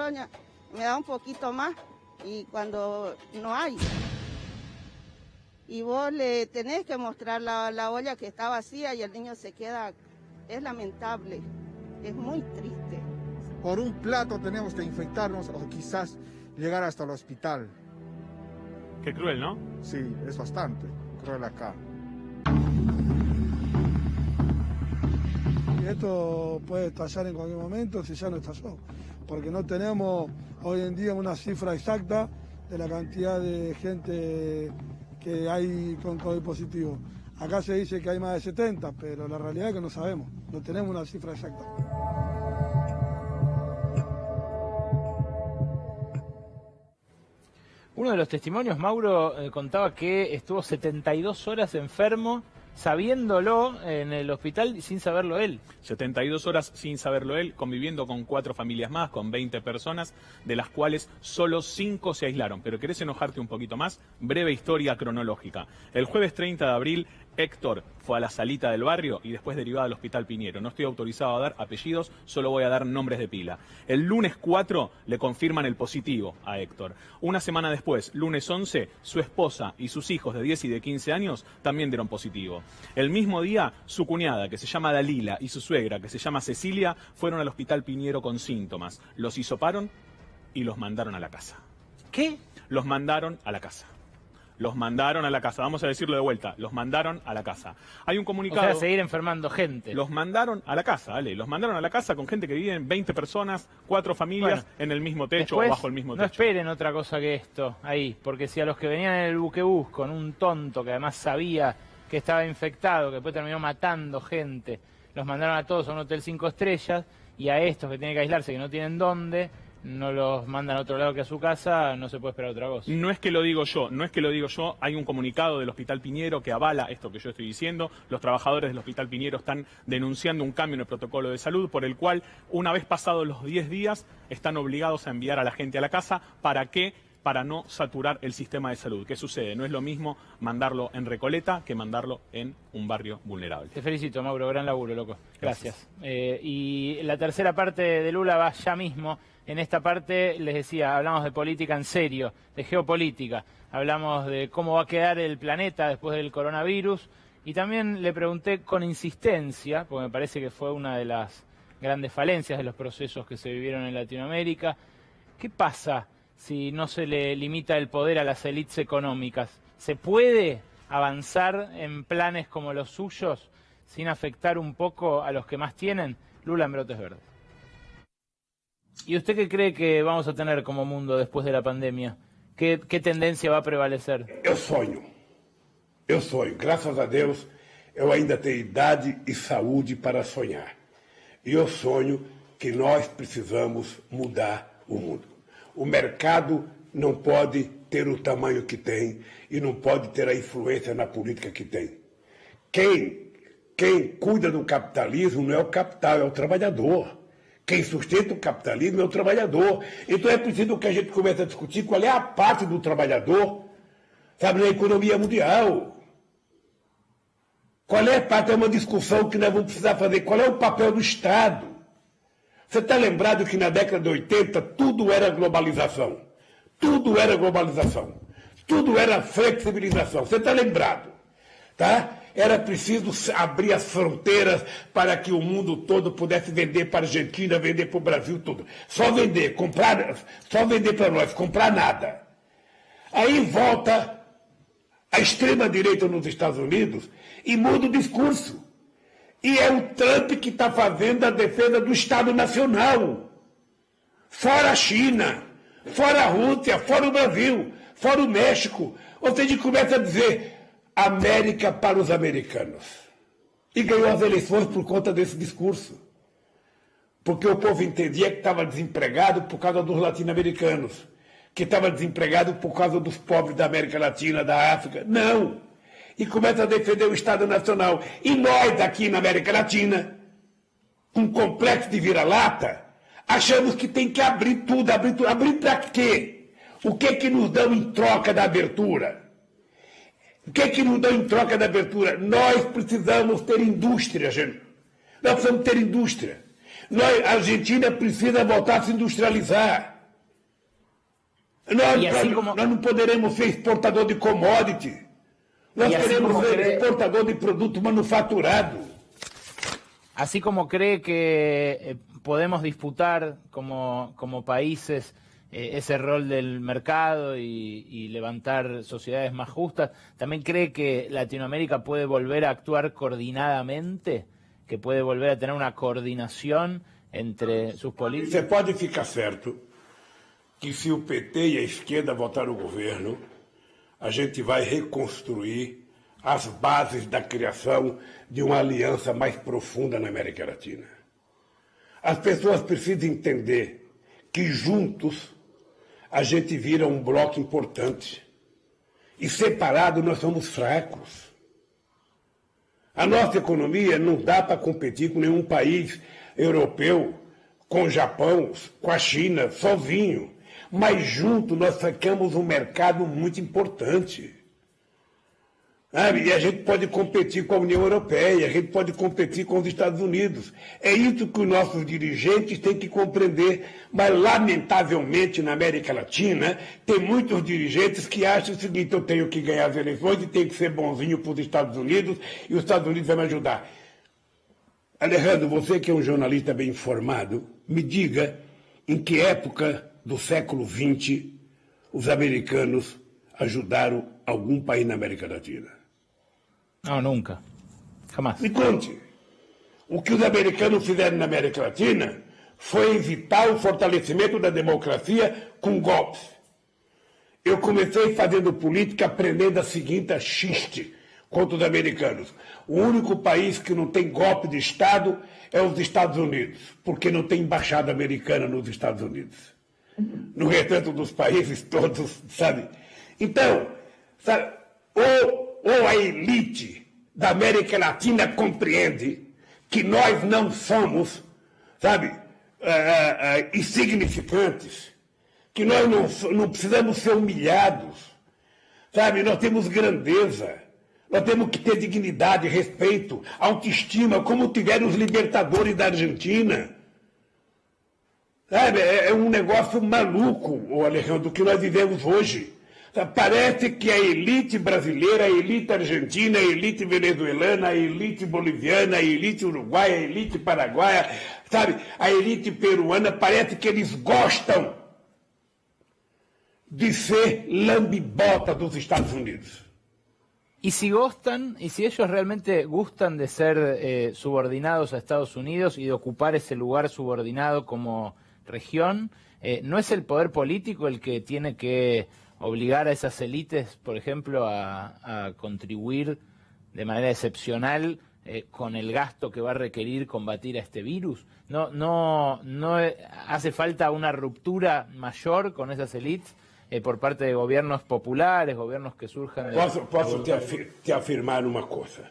me da un poquito más, y cuando no hay. Y vos le tenés que mostrar la olla que está vacía y el niño se queda. Es lamentable, es muy triste. Por un plato tenemos que infectarnos o quizás llegar hasta el hospital. Qué cruel, ¿no? Sí, es bastante cruel acá. Y esto puede estallar en cualquier momento si ya no estalló. Porque no tenemos hoy en día una cifra exacta de la cantidad de gente que hay con COVID positivo. Acá se dice que hay más de 70, pero la realidad es que no sabemos, no tenemos una cifra exacta. Uno de los testimonios, Mauro, contaba que estuvo 72 horas enfermo, sabiéndolo en el hospital y sin saberlo él. 72 horas sin saberlo él, conviviendo con 4 familias más, con 20 personas, de las cuales solo 5 se aislaron. Pero ¿querés enojarte un poquito más? Breve historia cronológica. El jueves 30 de abril, Héctor fue a la salita del barrio y después derivado al Hospital Piñero. No estoy autorizado a dar apellidos, solo voy a dar nombres de pila. El lunes 4 le confirman el positivo a Héctor. Una semana después, lunes 11, su esposa y sus hijos de 10 y de 15 años también dieron positivo. El mismo día, su cuñada, que se llama Dalila, y su suegra, que se llama Cecilia, fueron al Hospital Piñero con síntomas. Los hisoparon y los mandaron a la casa. ¿Qué? Los mandaron a la casa. Los mandaron a la casa, vamos a decirlo de vuelta, los mandaron a la casa. Hay un comunicado... O sea, seguir enfermando gente. Los mandaron a la casa, Ale, los mandaron a la casa con gente que vive en 20 personas, 4 familias, bueno, en el mismo techo después, o bajo el mismo techo. No esperen otra cosa que esto ahí, porque si a los que venían en el buquebús con un tonto que además sabía que estaba infectado, que después terminó matando gente, los mandaron a todos a un hotel 5 estrellas, y a estos que tienen que aislarse, que no tienen dónde... no los mandan a otro lado que a su casa, no se puede esperar otra cosa. No es que lo digo yo, hay un comunicado del Hospital Piñero que avala esto que yo estoy diciendo. Los trabajadores del Hospital Piñero están denunciando un cambio en el protocolo de salud por el cual, una vez pasados los 10 días, están obligados a enviar a la gente a la casa. ¿Para qué? Para no saturar el sistema de salud. ¿Qué sucede? No es lo mismo mandarlo en Recoleta que mandarlo en un barrio vulnerable. Te felicito, Mauro, gran laburo, loco. Gracias. Y la tercera parte de Lula va ya mismo. En esta parte, les decía, hablamos de política en serio, de geopolítica. Hablamos de cómo va a quedar el planeta después del coronavirus. Y también le pregunté con insistencia, porque me parece que fue una de las grandes falencias de los procesos que se vivieron en Latinoamérica, ¿qué pasa si no se le limita el poder a las élites económicas? ¿Se puede avanzar en planes como los suyos sin afectar un poco a los que más tienen? Lula en Brotes Verdes. ¿Y usted qué cree que vamos a tener como mundo después de la pandemia? ¿Qué tendencia va a prevalecer? Eu sonho. Graças a Deus, eu ainda tenho idade e saúde para sonhar. E eu sonho que nós precisamos mudar o mundo. O mercado não pode ter o tamanho que tem e não pode ter a influência na política que tem. Quem quem cuida do capitalismo não é o capital, é o trabalhador. Quem sustenta o capitalismo é o trabalhador. Então é preciso que a gente comece a discutir qual é a parte do trabalhador, sabe, na economia mundial. Qual é a parte? É uma discussão que nós vamos precisar fazer. Qual é o papel do Estado? Você está lembrado que na década de 80 tudo era globalização? Tudo era globalização. Tudo era flexibilização. Você está lembrado? Tá? Era preciso abrir as fronteiras para que o mundo todo pudesse vender para a Argentina, vender para o Brasil, tudo. Só vender, comprar, só vender para nós, comprar nada. Aí volta a extrema-direita nos Estados Unidos e muda o discurso. E é o Trump que está fazendo a defesa do Estado Nacional. Fora a China, fora a Rússia, fora o Brasil, fora o México. Ou seja, começa a dizer América para os americanos. E ganhou as eleições por conta desse discurso. Porque o povo entendia que estava desempregado por causa dos latino-americanos, que estava desempregado por causa dos pobres da América Latina, da África. Não! E começa a defender o Estado Nacional. E nós, aqui na América Latina, um complexo de vira-lata, achamos que tem que abrir tudo. Abrir para quê? O que nos dão em troca da abertura? O que nos dão em troca da abertura? Nós precisamos ter indústria, gente. Nós precisamos ter indústria. A Argentina precisa voltar a se industrializar. Nós não poderemos ser exportador de commodity. Nós queremos ser exportador de produto manufaturado. Así como cree que podemos disputar como países ese rol del mercado y levantar sociedades más justas, ¿también cree que Latinoamérica puede volver a actuar coordinadamente? ¿Que puede volver a tener una coordinación entre sus políticas? Você pode ficar certo que se o PT e a esquerda votar no governo, a gente vai reconstruir as bases da criação de uma aliança mais profunda na América Latina. As pessoas precisam entender que juntos a gente vira um bloco importante. E separado nós somos fracos. A nossa economia não dá para competir com nenhum país europeu, com o Japão, com a China, sozinho. Mas junto nós sacamos um mercado muito importante. E a gente pode competir com a União Europeia, a gente pode competir com os Estados Unidos. É isso que os nossos dirigentes têm que compreender. Mas, lamentavelmente, na América Latina, tem muitos dirigentes que acham o seguinte: eu tenho que ganhar as eleições e tenho que ser bonzinho para os Estados Unidos e os Estados Unidos vão me ajudar. Alejandro, você que é um jornalista bem informado, me diga em que época do século XX os americanos ajudaram algum país na América Latina. No, nunca. Jamás. Me conte. O que os americanos fizeram na América Latina foi evitar o fortalecimento da democracia com golpes. Eu comecei fazendo política aprendendo a seguinte xiste contra os americanos. O único país que não tem golpe de Estado é os Estados Unidos, porque não tem embaixada americana nos Estados Unidos. No restante dos países todos, sabe? Então, sabe, ou a elite da América Latina compreende que nós não somos, sabe, insignificantes, que nós não precisamos ser humilhados, sabe? Nós temos grandeza, nós temos que ter dignidade, respeito, autoestima, como tiveram os libertadores da Argentina. Sabe? É um negócio maluco, Alejandro, que nós vivemos hoje. Parece que a elite brasileira, a elite argentina, a elite venezuelana, a elite boliviana, a elite uruguaia, a elite paraguaia, sabe? A elite peruana, parece que eles gostam de ser lambibota dos Estados Unidos. Y si ellos realmente gustan de ser subordinados a Estados Unidos y de ocupar ese lugar subordinado como región, ¿no es el poder político el que tiene que obligar a esas élites, por ejemplo, a contribuir de manera excepcional con el gasto que va a requerir combatir a este virus? ¿No hace falta una ruptura mayor con esas élites por parte de gobiernos populares, gobiernos que surjan de... Posso te afirmar uma coisa.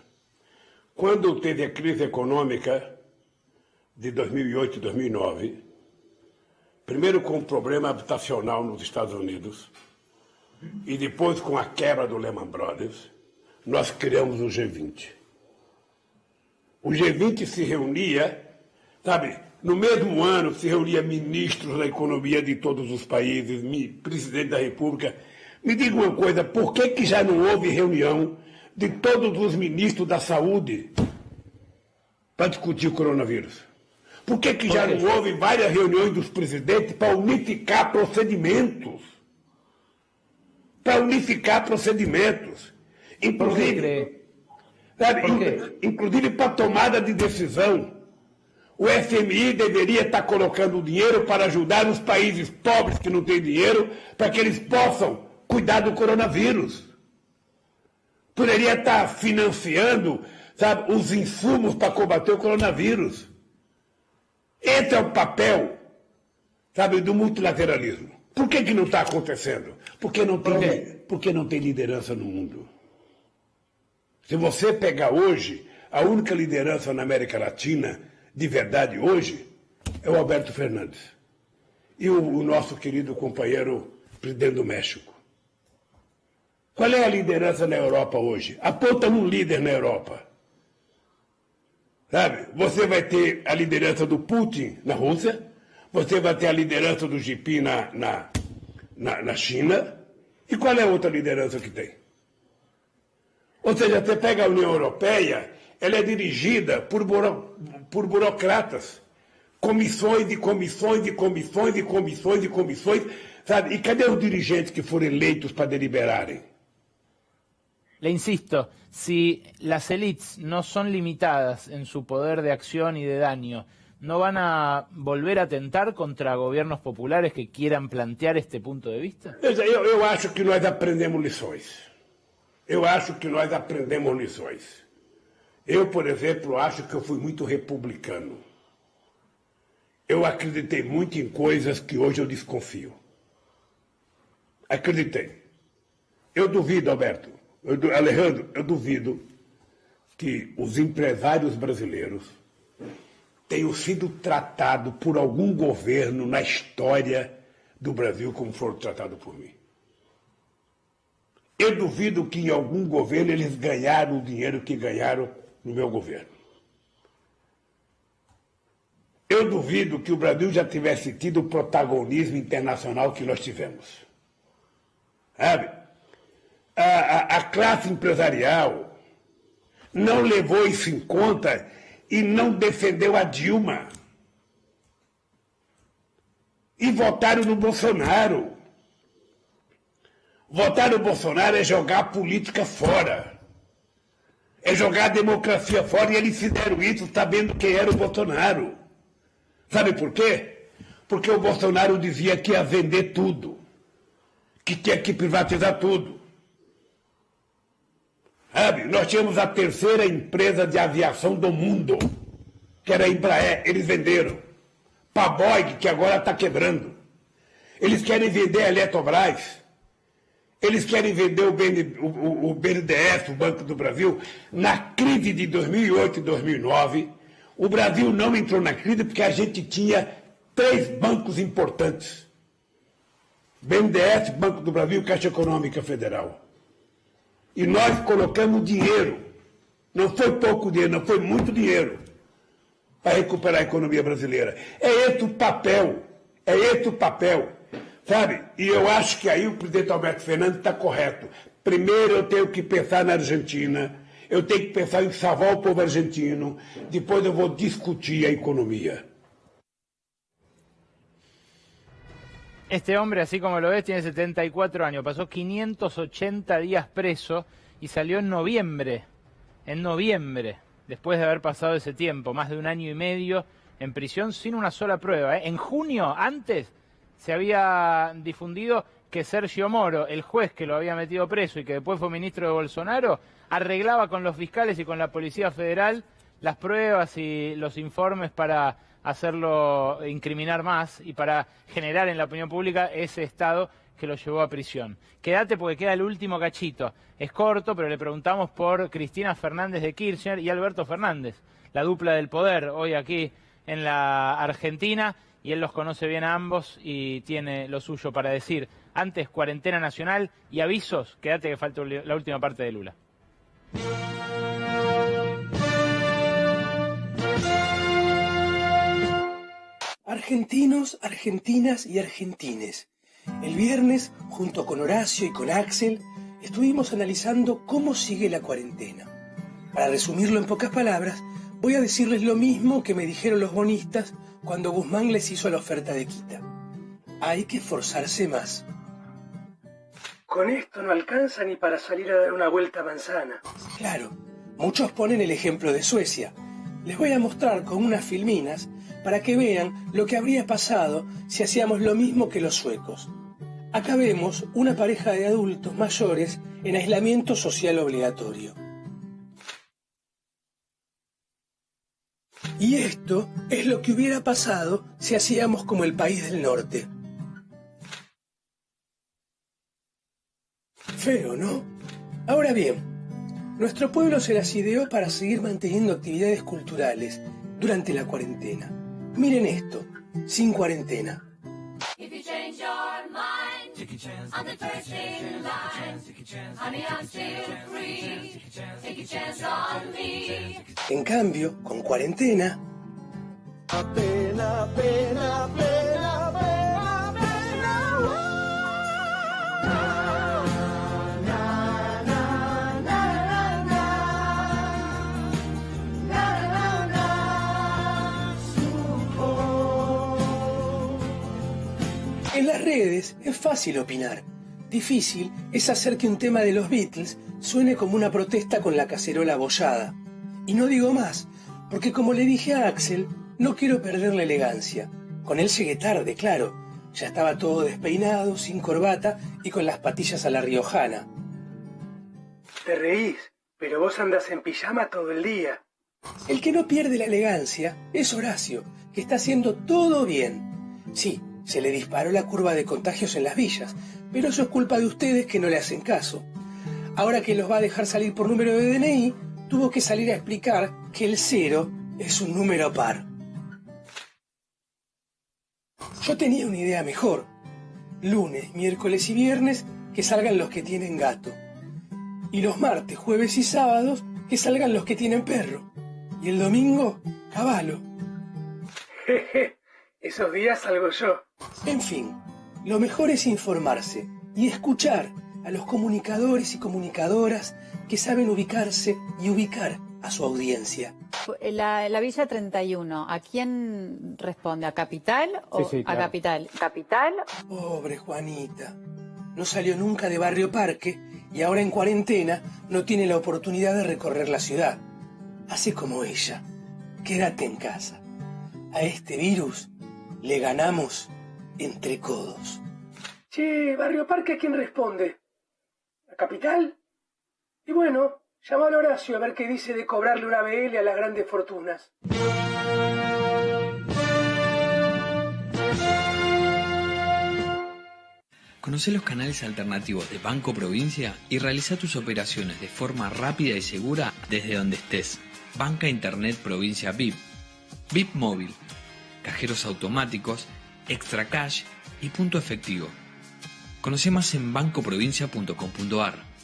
Quando teve a crise econômica de 2008 e 2009, primeiro com o problema habitacional nos Estados Unidos e depois com a quebra do Lehman Brothers, nós criamos o G20. O G20 se reunia, sabe, no mesmo ano se reunia ministros da economia de todos os países, presidente da República. Me diga uma coisa, por que já não houve reunião de todos os ministros da saúde para discutir o coronavírus? Por que já não houve várias reuniões dos presidentes para unificar procedimentos? Para unificar procedimentos. Inclusive para tomada de decisão. O FMI deveria estar colocando dinheiro para ajudar os países pobres que não têm dinheiro para que eles possam cuidar do coronavírus. Poderia estar financiando, sabe, os insumos para combater o coronavírus. Esse é o papel, sabe, do multilateralismo. Por que não está acontecendo? Porque não tem liderança no mundo. Se você pegar hoje, a única liderança na América Latina, de verdade hoje, é o Alberto Fernandes. E o nosso querido companheiro presidente do México. Qual é a liderança na Europa hoje? Aponta um líder na Europa. Sabe? Você vai ter a liderança do Putin na Rússia, você vai ter a liderança do Xi Jinping na China, e qual é a outra liderança que tem? Ou seja, você pega a União Europeia, ela é dirigida por burocratas, comissões e comissões e comissões e comissões e comissões, sabe? E cadê os dirigentes que foram eleitos para deliberarem? Le insisto, si las élites no son limitadas en su poder de acción y de daño, ¿no van a volver a atentar contra gobiernos populares que quieran plantear este punto de vista? Eu acho que nós aprendemos lições. Eu, por exemplo, acho que eu fui muito republicano. Eu acreditei muito em coisas que hoje eu desconfio. Acreditei. Eu duvido, Alejandro, eu duvido que os empresários brasileiros tenham sido tratados por algum governo na história do Brasil como foram tratados por mim. Eu duvido que em algum governo eles ganharam o dinheiro que ganharam no meu governo. Eu duvido que o Brasil já tivesse tido o protagonismo internacional que nós tivemos. Sabe? A classe empresarial não levou isso em conta e não defendeu a Dilma. E votaram no Bolsonaro. Votar no Bolsonaro é jogar a política fora. É jogar a democracia fora, e eles fizeram isso sabendo quem era o Bolsonaro. Sabe por quê? Porque o Bolsonaro dizia que ia vender tudo, que tinha que privatizar tudo. Sabe? Nós tínhamos a terceira empresa de aviação do mundo, que era a Embraer, eles venderam. Para a Boeing, que agora está quebrando. Eles querem vender a Eletrobras. Eles querem vender o BNDES, o Banco do Brasil. Na crise de 2008 e 2009, o Brasil não entrou na crise porque a gente tinha 3 bancos importantes. BNDES, Banco do Brasil e Caixa Econômica Federal. E nós colocamos dinheiro. Não foi pouco dinheiro, não foi muito dinheiro para recuperar a economia brasileira. É esse o papel. Sabe? E eu acho que aí o presidente Alberto Fernandes está correto. Primeiro eu tenho que pensar na Argentina, eu tenho que pensar em salvar o povo argentino, depois eu vou discutir a economía. Este hombre, así como lo ves, tiene 74 años, pasó 580 días preso y salió en noviembre, después de haber pasado ese tiempo, más de 1 año y medio en prisión sin una sola prueba. En junio, antes, se había difundido que Sergio Moro, el juez que lo había metido preso y que después fue ministro de Bolsonaro, arreglaba con los fiscales y con la Policía Federal las pruebas y los informes para hacerlo incriminar más y para generar en la opinión pública ese estado que lo llevó a prisión. Quédate porque queda el último cachito. Es corto, pero le preguntamos por Cristina Fernández de Kirchner y Alberto Fernández, la dupla del poder hoy aquí en la Argentina, y él los conoce bien a ambos y tiene lo suyo para decir. Antes, cuarentena nacional y avisos. Quédate que falta la última parte de Lula. Argentinos, argentinas y argentines. El viernes, junto con Horacio y con Axel, estuvimos analizando cómo sigue la cuarentena. Para resumirlo en pocas palabras, voy a decirles lo mismo que me dijeron los bonistas cuando Guzmán les hizo la oferta de quita. Hay que esforzarse más. Con esto no alcanza ni para salir a dar una vuelta a manzana. Claro, muchos ponen el ejemplo de Suecia. Les voy a mostrar con unas filminas para que vean lo que habría pasado si hacíamos lo mismo que los suecos. Acá vemos una pareja de adultos mayores en aislamiento social obligatorio. Y esto es lo que hubiera pasado si hacíamos como el país del norte. Feo, ¿no? Ahora bien, nuestro pueblo se las ideó para seguir manteniendo actividades culturales durante la cuarentena. Miren esto, sin cuarentena. En cambio, con cuarentena, pena, pena, pena, pena, pena. En las redes es fácil opinar. Difícil es hacer que un tema de los Beatles suene como una protesta con la cacerola abollada. Y no digo más, porque como le dije a Axel, no quiero perder la elegancia. Con él llegué tarde, claro. Ya estaba todo despeinado, sin corbata y con las patillas a la riojana. Te reís, pero vos andas en pijama todo el día. El que no pierde la elegancia es Horacio, que está haciendo todo bien. Sí, se le disparó la curva de contagios en las villas, pero eso es culpa de ustedes que no le hacen caso. Ahora que los va a dejar salir por número de DNI, tuvo que salir a explicar que el 0 es un número par. Yo tenía una idea mejor. Lunes, miércoles y viernes que salgan los que tienen gato. Y los martes, jueves y sábados que salgan los que tienen perro. Y el domingo, caballo. Jeje, esos días salgo yo. En fin, lo mejor es informarse y escuchar a los comunicadores y comunicadoras que saben ubicarse y ubicar a su audiencia. La Villa 31, ¿a quién responde? ¿A Capital o sí, claro. A Capital? ¿Capital? Pobre Juanita. No salió nunca de Barrio Parque y ahora en cuarentena no tiene la oportunidad de recorrer la ciudad. Hace como ella. Quédate en casa. A este virus le ganamos entre codos. Che, Barrio Parque, ¿a quién responde? ¿A Capital? Y bueno, llamalo a Horacio a ver qué dice de cobrarle una BL a las grandes fortunas. Conocé los canales alternativos de Banco Provincia y realiza tus operaciones de forma rápida y segura desde donde estés. Banca Internet Provincia VIP, VIP Móvil, cajeros automáticos, extra cash y punto efectivo. Conoce más en bancoprovincia.com.ar.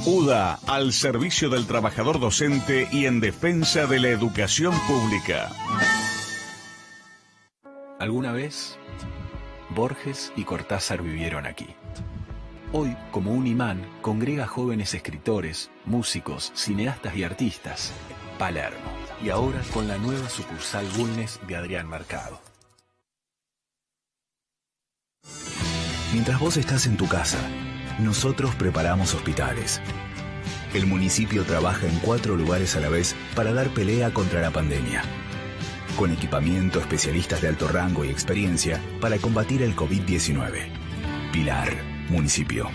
UDA, al servicio del trabajador docente y en defensa de la educación pública. Alguna vez, Borges y Cortázar vivieron aquí. Hoy, como un imán, congrega jóvenes escritores, músicos, cineastas y artistas. Palermo. Y ahora con la nueva sucursal Bulnes de Adrián Mercado. Mientras vos estás en tu casa, nosotros preparamos hospitales. El municipio trabaja en 4 lugares a la vez para dar pelea contra la pandemia. Con equipamiento, especialistas de alto rango y experiencia para combatir el COVID-19. Pilar, municipio.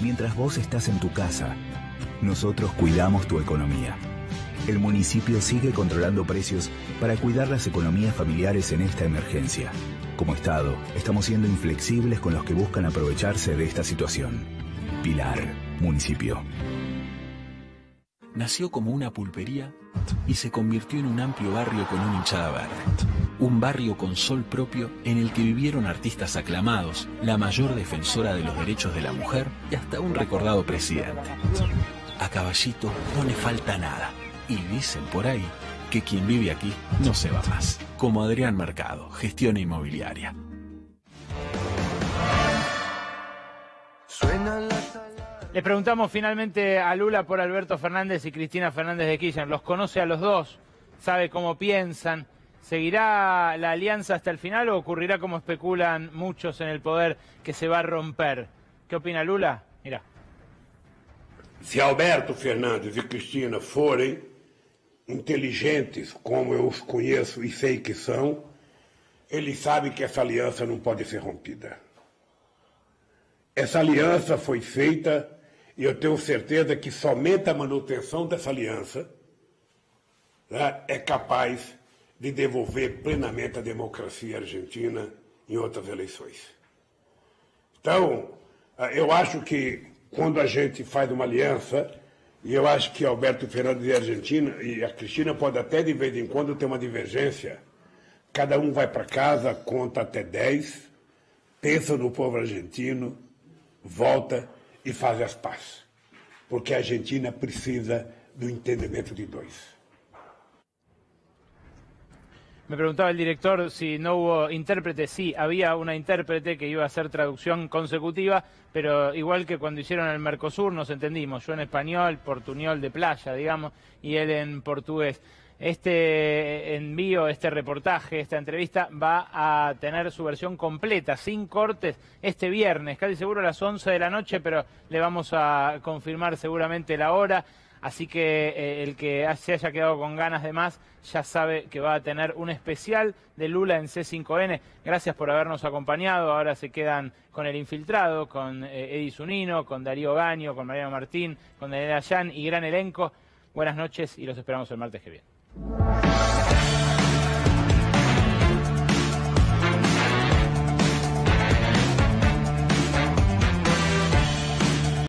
Mientras vos estás en tu casa, nosotros cuidamos tu economía. El municipio sigue controlando precios para cuidar las economías familiares en esta emergencia. Como Estado, estamos siendo inflexibles con los que buscan aprovecharse de esta situación. Pilar, municipio. Nació como una pulpería y se convirtió en un amplio barrio con una hinchada verde. Un barrio con sol propio en el que vivieron artistas aclamados, la mayor defensora de los derechos de la mujer y hasta un recordado presidente. A Caballito no le falta nada. Y dicen por ahí que quien vive aquí no se va más. Como Adrián Mercado, gestión inmobiliaria. Le preguntamos finalmente a Lula por Alberto Fernández y Cristina Fernández de Kirchner. ¿Los conoce a los dos? ¿Sabe cómo piensan? ¿Seguirá la alianza hasta el final o ocurrirá como especulan muchos en el poder, que se va a romper? ¿Qué opina Lula? Mira. Se Alberto Fernandes e Cristina forem inteligentes, como eu os conheço e sei que são, eles sabem que essa aliança não pode ser rompida. Essa aliança foi feita e eu tenho certeza que somente a manutenção dessa aliança, né, é capaz de devolver plenamente a democracia argentina em outras eleições. Então, eu acho que quando a gente faz uma aliança, e eu acho que Alberto Fernandes e a Argentina, e a Cristina pode até de vez em quando ter uma divergência, cada um vai para casa, conta até 10, pensa no povo argentino, volta e faz as pazes. Porque a Argentina precisa do entendimento de dois. Me preguntaba el director si no hubo intérprete. Sí, había una intérprete que iba a hacer traducción consecutiva, pero igual que cuando hicieron el Mercosur nos entendimos. Yo en español, portuñol de playa, digamos, y él en portugués. Este envío, este reportaje, esta entrevista va a tener su versión completa, sin cortes, este viernes, casi seguro a las 11 de la noche, pero le vamos a confirmar seguramente la hora. Así que el que se haya quedado con ganas de más ya sabe que va a tener un especial de Lula en C5N. Gracias por habernos acompañado. Ahora se quedan con El Infiltrado, con Eddie Zunino, con Darío Gaño, con Mariano Martín, con Daniela Yan y gran elenco. Buenas noches y los esperamos el martes que viene.